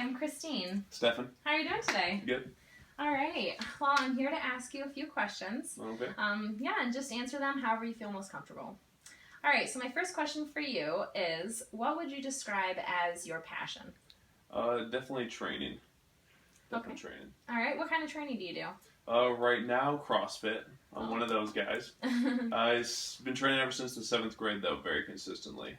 I'm Christine. Stefan. How are you doing today? Good. All right. Well, I'm here to ask you a few questions. Okay. And just answer them however you feel most comfortable. All right. So my first question for you is, what would you describe as your passion? Definitely training. Okay. Training. All right. What kind of training do you do? Right now, CrossFit. I'm one of those guys. I've been training ever since the 7th grade, though, very consistently.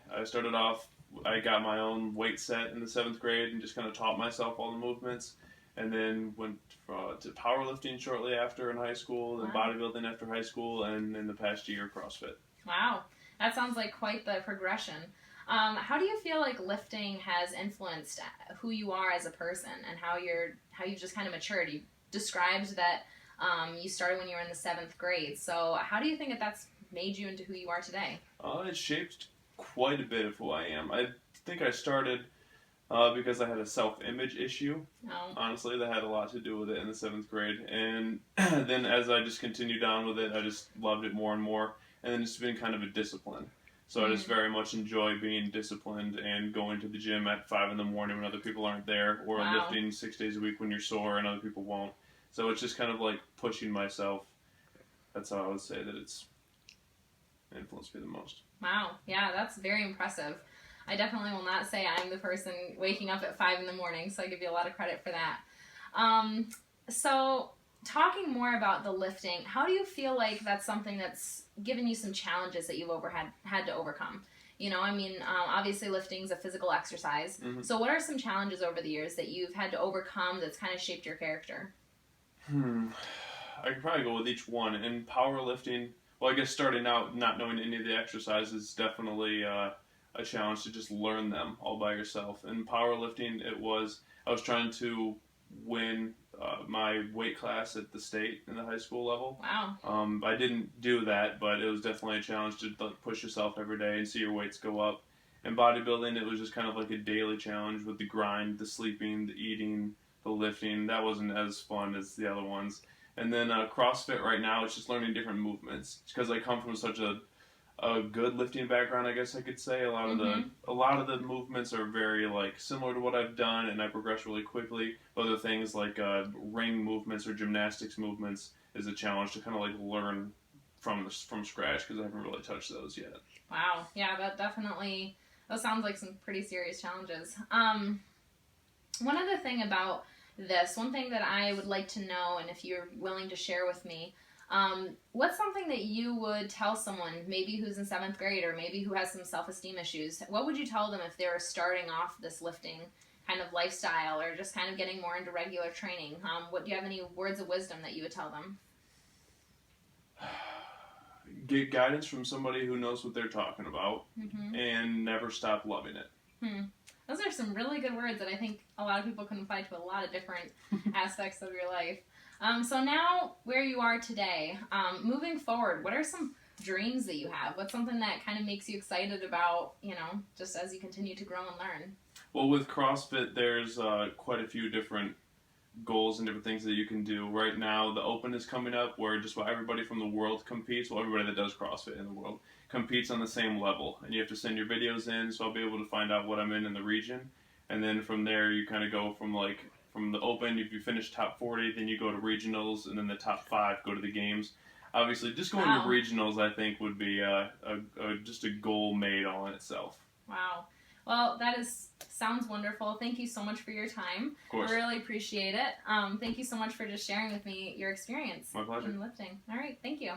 I got my own weight set in the 7th grade and just kind of taught myself all the movements. And then went to powerlifting shortly after in high school, then bodybuilding after high school, and in the past year, CrossFit. Wow. That sounds like quite the progression. How do you feel like lifting has influenced who you are as a person and how you've just kind of matured? You described that you started when you were in the 7th grade. So how do you think that's made you into who you are today? It shaped quite a bit of who I am. I think I started because I had a self-image issue. Oh. Honestly, that had a lot to do with it in the 7th grade. And then as I just continued on with it, I just loved it more and more. And then it's been kind of a discipline. So I just very much enjoy being disciplined and going to the gym at 5 in the morning when other people aren't there, or lifting 6 days a week when you're sore and other people won't. So it's just kind of like pushing myself. That's how I would say that it's influenced me the most. Wow. Yeah, that's very impressive. I definitely will not say I'm the person waking up at 5 in the morning, so I give you a lot of credit for that. So talking more about the lifting, how do you feel like that's something that's given you some challenges that you've had to overcome? You know, I mean, obviously lifting is a physical exercise. Mm-hmm. So what are some challenges over the years that you've had to overcome that's kind of shaped your character? I could probably go with each one. In powerlifting, well, I guess starting out not knowing any of the exercises is definitely a challenge to just learn them all by yourself. In powerlifting, I was trying to win my weight class at the state in the high school level. Wow. I didn't do that, but it was definitely a challenge to push yourself every day and see your weights go up. In bodybuilding, it was just kind of like a daily challenge with the grind, the sleeping, the eating, the lifting. That wasn't as fun as the other ones. And then CrossFit right now, it's just learning different movements. Because I come from such a good lifting background, I guess I could say. A lot of the movements are very similar to what I've done, and I progress really quickly. Other things like ring movements or gymnastics movements is a challenge to kind of learn from scratch, because I haven't really touched those yet. Wow, yeah, that sounds like some pretty serious challenges. One other thing about this, one thing that I would like to know, and if you're willing to share with me, what's something that you would tell someone, maybe who's in 7th grade or maybe who has some self-esteem issues? What would you tell them if they were starting off this lifting kind of lifestyle or just kind of getting more into regular training? Do you have any words of wisdom that you would tell them? Get guidance from somebody who knows what they're talking about, and never stop loving it. Those are some really good words that I think a lot of people can apply to a lot of different aspects of your life. So now, where you are today, moving forward, what are some dreams that you have? What's something that kind of makes you excited about, just as you continue to grow and learn? Well, with CrossFit, there's quite a few different goals and different things that you can do. Right now, the Open is coming up, where just about everybody from the world competes. Well, everybody that does CrossFit in the world competes on the same level. And you have to send your videos in, so I'll be able to find out what I'm in the region. And then from there, you kind of go from the Open, if you finish top 40, then you go to regionals, and then the top 5 go to the games. Obviously, just going to regionals, I think, would be just a goal made all in itself. Wow. Well, sounds wonderful. Thank you so much for your time. Of course. I really appreciate it. Thank you so much for just sharing with me your experience. My pleasure. In lifting. All right. Thank you.